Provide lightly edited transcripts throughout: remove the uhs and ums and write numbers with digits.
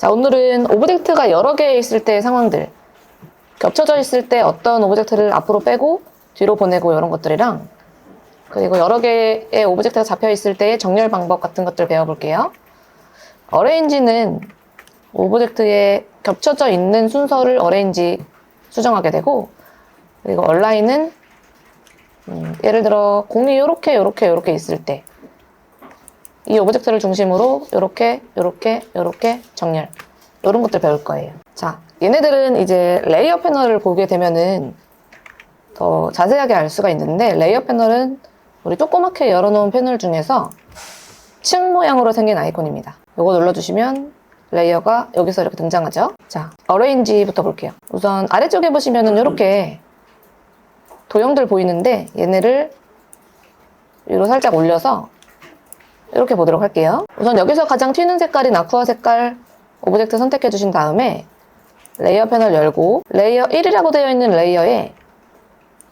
자, 오늘은 오브젝트가 여러 개 있을 때의 상황들, 겹쳐져 있을 때 어떤 오브젝트를 앞으로 빼고 뒤로 보내고 이런 것들이랑, 그리고 여러 개의 오브젝트가 잡혀 있을 때의 정렬 방법 같은 것들 배워볼게요. 어레인지는 오브젝트에 겹쳐져 있는 순서를 어레인지 수정하게 되고, 그리고 얼라인은 예를 들어 공이 요렇게 있을 때 이 오브젝트를 중심으로 요렇게 정렬, 이런 것들 배울 거예요. 자, 얘네들은 이제 레이어 패널을 보게 되면은 더 자세하게 알 수가 있는데, 레이어 패널은 우리 조그맣게 열어놓은 패널 중에서 층 모양으로 생긴 아이콘입니다. 요거 눌러주시면 레이어가 여기서 이렇게 등장하죠. 자, 어레인지부터 볼게요. 우선 아래쪽에 보시면은 이렇게 도형들 보이는데, 얘네를 위로 살짝 올려서 이렇게 보도록 할게요. 우선 여기서 가장 튀는 색깔인 아쿠아 색깔 오브젝트 선택해 주신 다음에 레이어 패널 열고, 레이어 1이라고 되어 있는 레이어에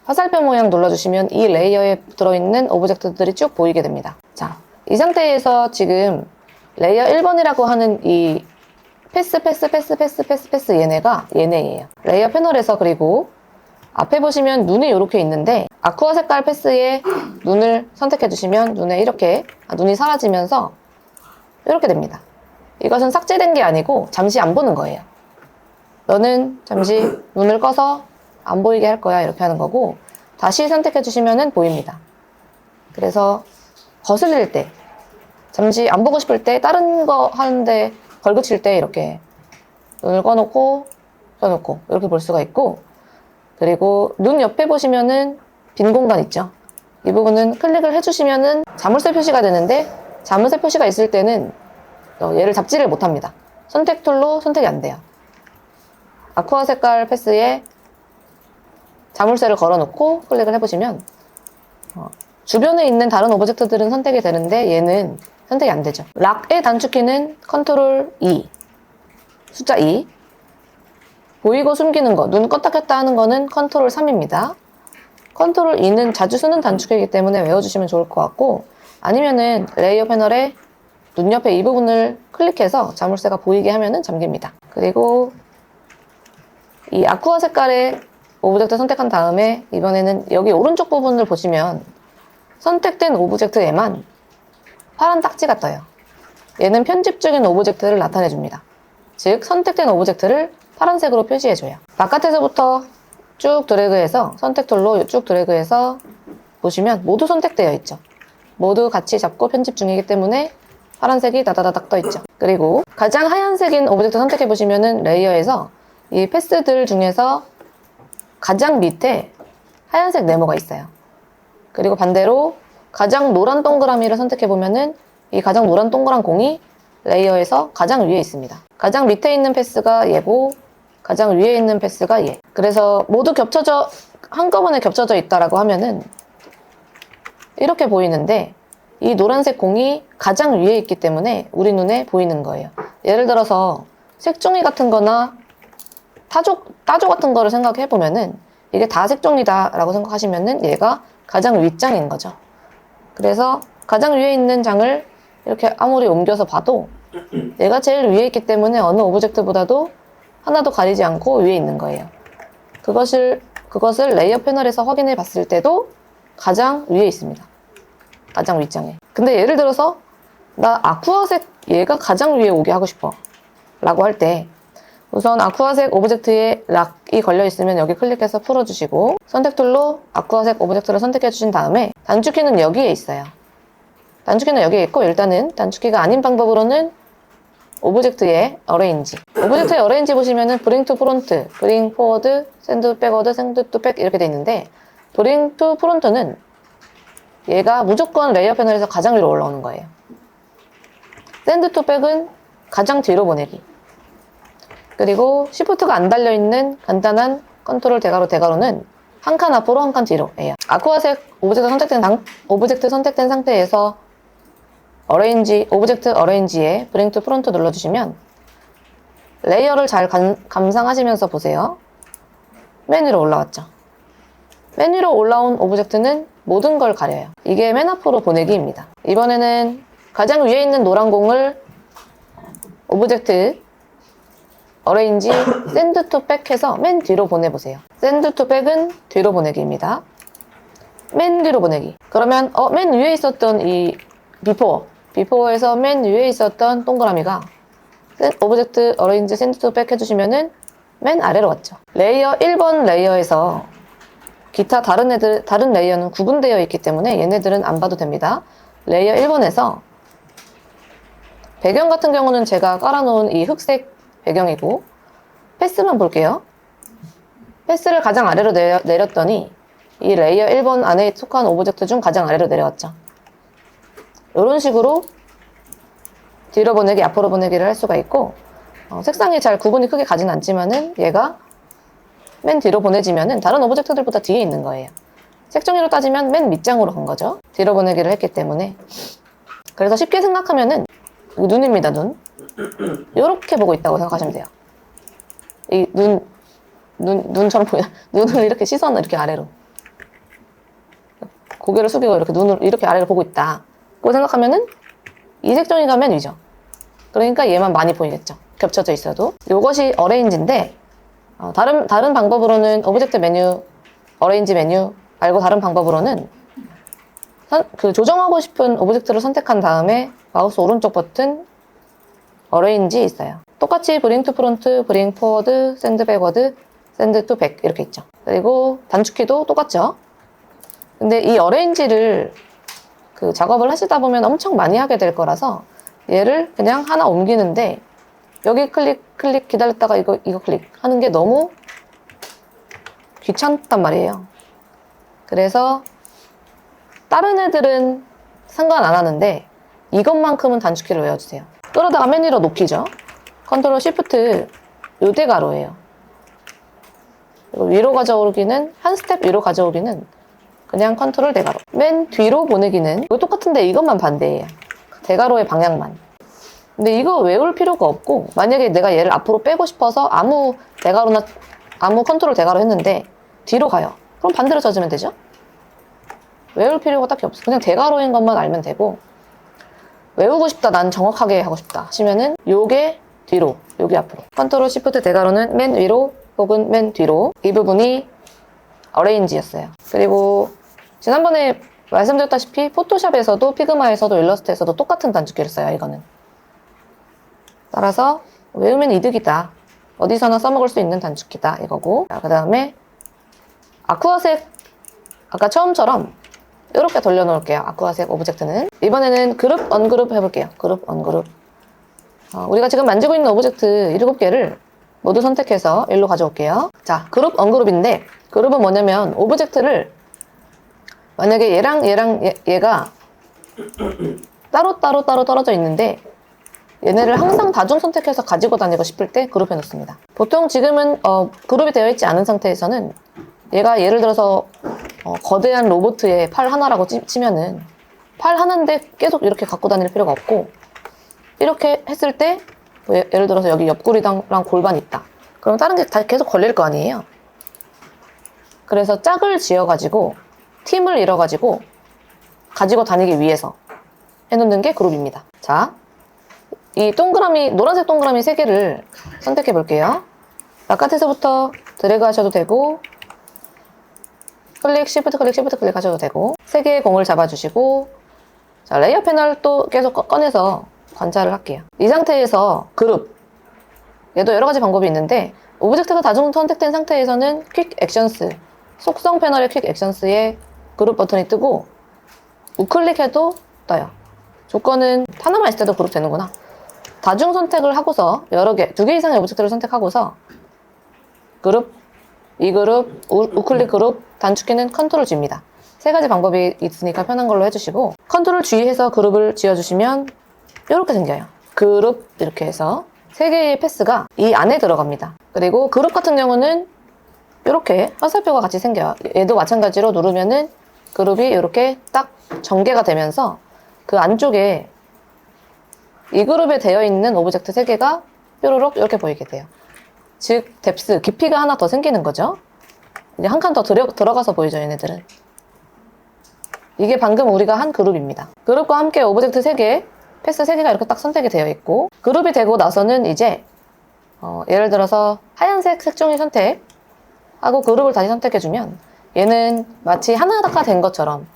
화살표 모양 눌러주시면 이 레이어에 들어있는 오브젝트들이 쭉 보이게 됩니다. 자, 이 상태에서 지금 레이어 1번이라고 하는 이 패스 얘네예요. 레이어 패널에서, 그리고 앞에 보시면 눈이 이렇게 있는데, 아쿠아 색깔 패스에 눈을 선택해 주시면 눈이 사라지면서 이렇게 됩니다. 이것은 삭제된 게 아니고 잠시 안 보는 거예요. 너는 잠시 눈을 꺼서 안 보이게 할 거야, 이렇게 하는 거고, 다시 선택해 주시면은 보입니다. 그래서 거슬릴 때, 잠시 안 보고 싶을 때, 다른 거 하는데 걸그칠 때 이렇게 눈을 꺼놓고 켜놓고 이렇게 볼 수가 있고, 그리고 눈 옆에 보시면은 빈 공간 있죠. 이 부분은 클릭을 해주시면은 자물쇠 표시가 되는데, 자물쇠 표시가 있을 때는 얘를 잡지를 못합니다. 선택 툴로 선택이 안 돼요. 아쿠아 색깔 패스에 자물쇠를 걸어놓고 클릭을 해보시면 주변에 있는 다른 오브젝트들은 선택이 되는데 얘는 선택이 안 되죠. 락의 단축키는 컨트롤 2, 숫자 2, 보이고 숨기는 거, 눈 껐다 켰다 하는 거는 컨트롤 3입니다. 컨트롤 2는 자주 쓰는 단축키이기 때문에 외워주시면 좋을 것 같고, 아니면은 레이어 패널에 눈 옆에 이 부분을 클릭해서 자물쇠가 보이게 하면은 잠깁니다. 그리고 이 아쿠아 색깔의 오브젝트 선택한 다음에 이번에는 여기 오른쪽 부분을 보시면 선택된 오브젝트에만 파란 딱지가 떠요. 얘는 편집 중인 오브젝트를 나타내줍니다. 즉, 선택된 오브젝트를 파란색으로 표시해줘요. 바깥에서부터 쭉 드래그해서, 선택 툴로 쭉 드래그해서 보시면 모두 선택되어 있죠. 모두 같이 잡고 편집 중이기 때문에 파란색이 다다다닥 떠 있죠. 그리고 가장 하얀색인 오브젝트 선택해 보시면은 레이어에서 이 패스들 중에서 가장 밑에 하얀색 네모가 있어요. 그리고 반대로 가장 노란 동그라미를 선택해 보면은 이 가장 노란 동그란 공이 레이어에서 가장 위에 있습니다. 가장 밑에 있는 패스가 얘고, 가장 위에 있는 패스가 얘. 그래서 모두 한꺼번에 겹쳐져 있다라고 하면은 이렇게 보이는데, 이 노란색 공이 가장 위에 있기 때문에 우리 눈에 보이는 거예요. 예를 들어서 색종이 같은 거나 따조 같은 거를 생각해 보면은 이게 다 색종이다 라고 생각하시면은 얘가 가장 윗장인 거죠. 그래서 가장 위에 있는 장을 이렇게 아무리 옮겨서 봐도 얘가 제일 위에 있기 때문에 어느 오브젝트보다도 하나도 가리지 않고 위에 있는 거예요. 그것을 레이어 패널에서 확인해 봤을 때도 가장 위에 있습니다. 가장 윗장에. 근데 예를 들어서 나 아쿠아색 얘가 가장 위에 오게 하고 싶어 라고 할 때, 우선 아쿠아색 오브젝트에 락이 걸려 있으면 여기 클릭해서 풀어주시고, 선택 툴로 아쿠아색 오브젝트를 선택해 주신 다음에 단축키는 여기에 있어요. 단축키는 여기에 있고, 일단은 단축키가 아닌 방법으로는 오브젝트의 어레인지. 오브젝트의 어레인지 보시면은 브링 투 프론트, 브링 포워드, 샌드 백워드, 샌드 투 백 이렇게 돼 있는데, 브링 투 프론트는 얘가 무조건 레이어 패널에서 가장 위로 올라오는 거예요. 샌드 투 백은 가장 뒤로 보내기. 그리고 시프트가 안 달려있는 간단한 컨트롤 대괄호는 한 칸 앞으로 한 칸 뒤로예요. 아쿠아색 오브젝트 선택된 상태에서 오브젝트 어레인지에 브링 투 프론트 눌러주시면 레이어를 잘 감상하시면서 보세요. 맨 위로 올라왔죠. 맨 위로 올라온 오브젝트는 모든 걸 가려요. 이게 맨 앞으로 보내기입니다. 이번에는 가장 위에 있는 노란 공을 오브젝트 어레인지 샌드 투 백 해서 맨 뒤로 보내보세요. 샌드 투 백은 뒤로 보내기입니다. 맨 뒤로 보내기. 그러면 맨 위에 있었던 이 비포에서 맨 위에 있었던 동그라미가 오브젝트 어레인지 샌드 투 백 해주시면은 맨 아래로 왔죠. 레이어 1번 레이어에서 기타 다른 레이어는 구분되어 있기 때문에 얘네들은 안 봐도 됩니다. 레이어 1번에서 배경 같은 경우는 제가 깔아놓은 이 흑색 배경이고, 패스만 볼게요. 패스를 가장 아래로 내렸더니 이 레이어 1번 안에 속한 오브젝트 중 가장 아래로 내려왔죠. 이런 식으로 뒤로 보내기, 앞으로 보내기를 할 수가 있고, 색상이 잘 구분이 크게 가진 않지만은 얘가 맨 뒤로 보내지면은 다른 오브젝트들보다 뒤에 있는 거예요. 색종이로 따지면 맨 밑장으로 간 거죠. 뒤로 보내기를 했기 때문에. 그래서 쉽게 생각하면은 눈입니다, 눈. 요렇게 보고 있다고 생각하시면 돼요. 이 눈처럼 보이나? 눈을 이렇게 시선을 이렇게 아래로. 고개를 숙이고 이렇게 눈을 이렇게 아래로 보고 있다. 고 생각하면은 이 색종이가 맨 위죠. 그러니까 얘만 많이 보이겠죠. 겹쳐져 있어도. 요것이 어레인지인데, 다른 방법으로는 오브젝트 메뉴, 어레인지 메뉴 말고 다른 방법으로는 그 조정하고 싶은 오브젝트를 선택한 다음에 마우스 오른쪽 버튼 어레인지 있어요. 똑같이 브링 투 프론트, 브링 포워드, 샌드 백워드, 샌드 투 백 이렇게 있죠. 그리고 단축키도 똑같죠. 근데 이 어레인지를 그 작업을 하시다 보면 엄청 많이 하게 될 거라서 얘를 그냥 하나 옮기는데 여기 클릭 기다렸다가 이거 클릭 하는 게 너무 귀찮단 말이에요. 그래서 다른 애들은 상관 안 하는데 이것만큼은 단축키를 외워주세요. 그러다가 맨 위로 높이죠. 컨트롤 시프트 요대 가로예요. 그리고 위로 가져오기는 한 스텝 위로 가져오기는 그냥 컨트롤 대가로. 맨 뒤로 보내기는 이거 똑같은데 이것만 반대예요. 대가로의 방향만. 근데 이거 외울 필요가 없고, 만약에 내가 얘를 앞으로 빼고 싶어서 아무 컨트롤 대가로 했는데 뒤로 가요. 그럼 반대로 쳐주면 되죠? 외울 필요가 딱히 없어. 그냥 대가로인 것만 알면 되고, 외우고 싶다, 난 정확하게 하고 싶다 하시면은 요게 뒤로, 요게 앞으로. 컨트롤 시프트 대가로는 맨 위로 혹은 맨 뒤로. 이 부분이 어레인지였어요. 그리고 지난번에 말씀드렸다시피 포토샵에서도 피그마에서도 일러스트에서도 똑같은 단축키를 써요. 이거는. 따라서 외우면 이득이다. 어디서나 써먹을 수 있는 단축키다. 이거고. 그 다음에 아쿠아색, 아까 처음처럼 이렇게 돌려놓을게요. 아쿠아색 오브젝트는. 이번에는 그룹, 언그룹 해볼게요. 그룹, 언그룹. 우리가 지금 만지고 있는 오브젝트 7개를 모두 선택해서 일로 가져올게요. 자, 그룹, 언그룹인데, 그룹은 뭐냐면 오브젝트를 만약에 얘가 따로 떨어져 있는데 얘네를 항상 다중 선택해서 가지고 다니고 싶을 때 그룹해 놓습니다. 보통 지금은 그룹이 되어 있지 않은 상태에서는 얘가 예를 들어서 거대한 로봇의 팔 하나라고 치면은 팔 하나인데 계속 이렇게 갖고 다닐 필요가 없고, 이렇게 했을 때 예를 들어서 여기 옆구리랑 골반이 있다. 그럼 다른 게 다 계속 걸릴 거 아니에요. 그래서 짝을 지어가지고 팀을 이뤄가지고 가지고 다니기 위해서 해놓는 게 그룹입니다. 자, 이 동그라미, 노란색 동그라미 3개를 선택해 볼게요. 바깥에서부터 드래그 하셔도 되고, 클릭, 시프트 클릭 하셔도 되고, 3개의 공을 잡아주시고, 자, 레이어 패널 또 계속 꺼내서 관찰을 할게요. 이 상태에서 그룹, 얘도 여러 가지 방법이 있는데, 오브젝트가 다중 선택된 상태에서는 퀵 액션스, 속성 패널의 퀵 액션스에 그룹 버튼이 뜨고, 우클릭해도 떠요. 조건은 하나만 있을 때도 그룹 되는구나. 다중 선택을 하고서 여러 개, 2개 이상의 오브젝트를 선택하고서 그룹, 이 그룹, 우클릭 그룹, 단축키는 컨트롤 G입니다. 3가지 방법이 있으니까 편한 걸로 해주시고, 컨트롤 G 해서 그룹을 지어주시면 이렇게 생겨요. 그룹 이렇게 해서 3개의 패스가 이 안에 들어갑니다. 그리고 그룹 같은 경우는 이렇게 화살표가 같이 생겨요. 얘도 마찬가지로 누르면은 그룹이 이렇게 딱 전개가 되면서 그 안쪽에 이 그룹에 되어 있는 오브젝트 3개가 뾰로록 이렇게 보이게 돼요. 즉, 뎁스, 깊이가 하나 더 생기는 거죠. 이제 한 칸 더 들어가서 보이죠, 얘네들은. 이게 방금 우리가 한 그룹입니다. 그룹과 함께 오브젝트 3개, 패스 3개가 이렇게 딱 선택이 되어 있고, 그룹이 되고 나서는 이제 예를 들어서 하얀색 색종이 선택하고 그룹을 다시 선택해주면 얘는 마치 하나가 된 것처럼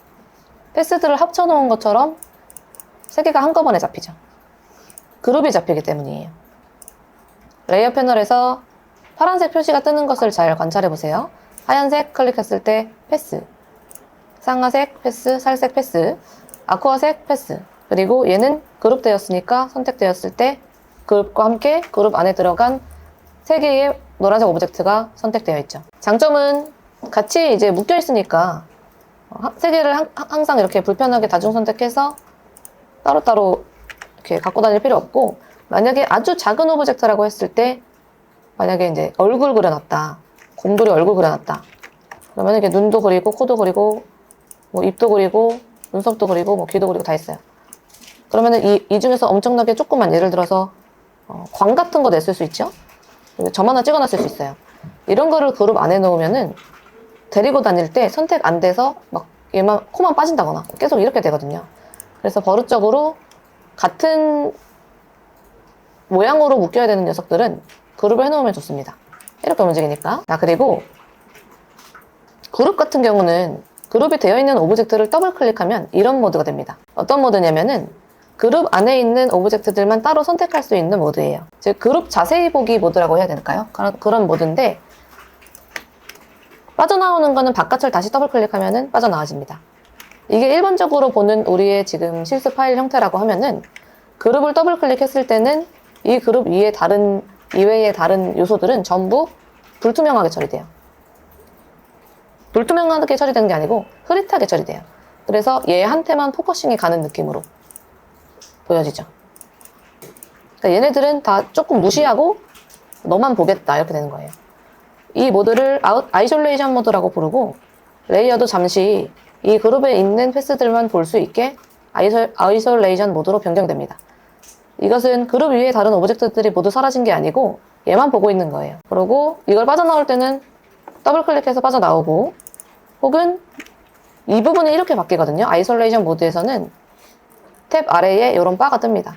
패스들을 합쳐놓은 것처럼 세 개가 한꺼번에 잡히죠. 그룹이 잡히기 때문이에요. 레이어 패널에서 파란색 표시가 뜨는 것을 잘 관찰해보세요. 하얀색 클릭했을 때 패스, 상아색 패스, 살색 패스, 아쿠아색 패스, 그리고 얘는 그룹 되었으니까 선택되었을 때 그룹과 함께 그룹 안에 들어간 3개의 노란색 오브젝트가 선택되어 있죠. 장점은 같이 이제 묶여 있으니까 3개를 항상 이렇게 불편하게 다중 선택해서 따로따로 이렇게 갖고 다닐 필요 없고, 만약에 아주 작은 오브젝트라고 했을 때 만약에 이제 얼굴 그려놨다, 곰돌이 얼굴 그려놨다 그러면 이렇게 눈도 그리고 코도 그리고 뭐 입도 그리고 눈썹도 그리고 뭐 귀도 그리고 다 있어요. 그러면은 이 중에서 엄청나게 조그만, 예를 들어서 광 같은 거 냈을 수 있죠. 점 하나 찍어놨을 수 있어요. 이런 거를 그룹 안에 넣으면은 데리고 다닐 때 선택 안 돼서 막 얘만 코만 빠진다거나 계속 이렇게 되거든요. 그래서 버릇적으로 같은 모양으로 묶여야 되는 녀석들은 그룹을 해놓으면 좋습니다. 이렇게 움직이니까. 자, 그리고 그룹 같은 경우는 그룹이 되어 있는 오브젝트를 더블 클릭하면 이런 모드가 됩니다. 어떤 모드냐면은 그룹 안에 있는 오브젝트들만 따로 선택할 수 있는 모드예요. 즉 그룹 자세히 보기 모드라고 해야 될까요? 그런 모드인데, 빠져나오는 거는 바깥을 다시 더블 클릭하면은 빠져나와집니다. 이게 일반적으로 보는 우리의 지금 실습 파일 형태라고 하면은 그룹을 더블 클릭했을 때는 이 그룹 위에 이외의 다른 요소들은 전부 불투명하게 처리돼요. 불투명하게 처리되는 게 아니고 흐릿하게 처리돼요. 그래서 얘한테만 포커싱이 가는 느낌으로 보여지죠. 그러니까 얘네들은 다 조금 무시하고 너만 보겠다 이렇게 되는 거예요. 이 모드를 아이솔레이션 모드라고 부르고, 레이어도 잠시 이 그룹에 있는 패스들만 볼 수 있게 아이솔레이션 모드로 변경됩니다. 이것은 그룹 위에 다른 오브젝트들이 모두 사라진 게 아니고 얘만 보고 있는 거예요. 그리고 이걸 빠져나올 때는 더블 클릭해서 빠져나오고, 혹은 이 부분이 이렇게 바뀌거든요. 아이솔레이션 모드에서는 탭 아래에 이런 바가 뜹니다.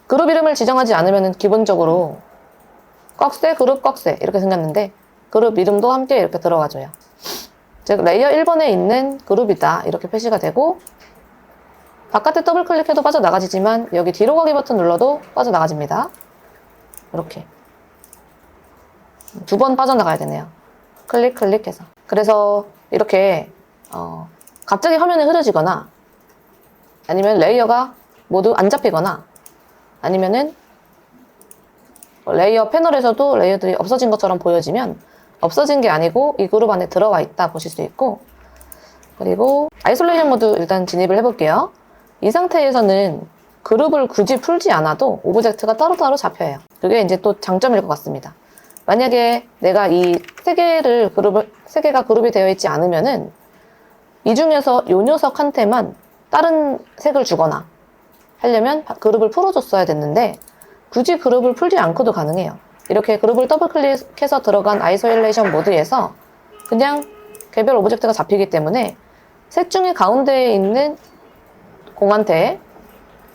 그룹 이름을 지정하지 않으면 기본적으로 꺽쇠, 그룹 꺽쇠 이렇게 생겼는데, 그룹 이름도 함께 이렇게 들어가줘요. 즉 레이어 1번에 있는 그룹이다 이렇게 표시가 되고, 바깥에 더블 클릭해도 빠져나가지만 여기 뒤로 가기 버튼 눌러도 빠져나가집니다. 이렇게 2번 빠져나가야 되네요. 클릭해서. 그래서 이렇게 갑자기 화면이 흐려지거나, 아니면 레이어가 모두 안 잡히거나, 아니면은 레이어 패널에서도 레이어들이 없어진 것처럼 보여지면 없어진 게 아니고 이 그룹 안에 들어와 있다 보실 수 있고, 그리고 아이솔레이션 모드 일단 진입을 해볼게요. 이 상태에서는 그룹을 굳이 풀지 않아도 오브젝트가 따로따로 잡혀요. 그게 이제 또 장점일 것 같습니다. 만약에 내가 이 3개가 그룹이 되어 있지 않으면은 이 중에서 요 녀석한테만 다른 색을 주거나 하려면 그룹을 풀어줬어야 됐는데, 굳이 그룹을 풀지 않고도 가능해요. 이렇게 그룹을 더블 클릭해서 들어간 아이솔레이션 모드에서 그냥 개별 오브젝트가 잡히기 때문에 색 중에 가운데에 있는 공한테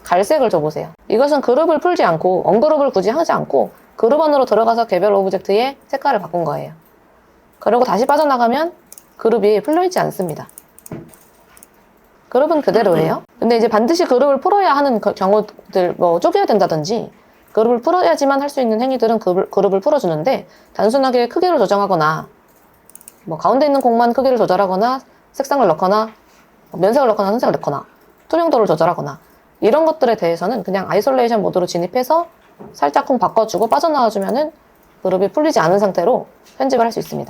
갈색을 줘보세요. 이것은 그룹을 풀지 않고, 언그룹을 굳이 하지 않고 그룹 안으로 들어가서 개별 오브젝트의 색깔을 바꾼 거예요. 그리고 다시 빠져나가면 그룹이 풀려있지 않습니다. 그룹은 그대로예요. 근데 이제 반드시 그룹을 풀어야 하는 경우들, 뭐 쪼개야 된다든지 그룹을 풀어야지만 할 수 있는 행위들은 그룹을 풀어주는데, 단순하게 크기를 조정하거나 뭐 가운데 있는 공만 크기를 조절하거나 색상을 넣거나 면색을 넣거나 선색을 넣거나 투명도를 조절하거나 이런 것들에 대해서는 그냥 아이솔레이션 모드로 진입해서 살짝쿵 바꿔주고 빠져나와주면은 그룹이 풀리지 않은 상태로 편집을 할 수 있습니다.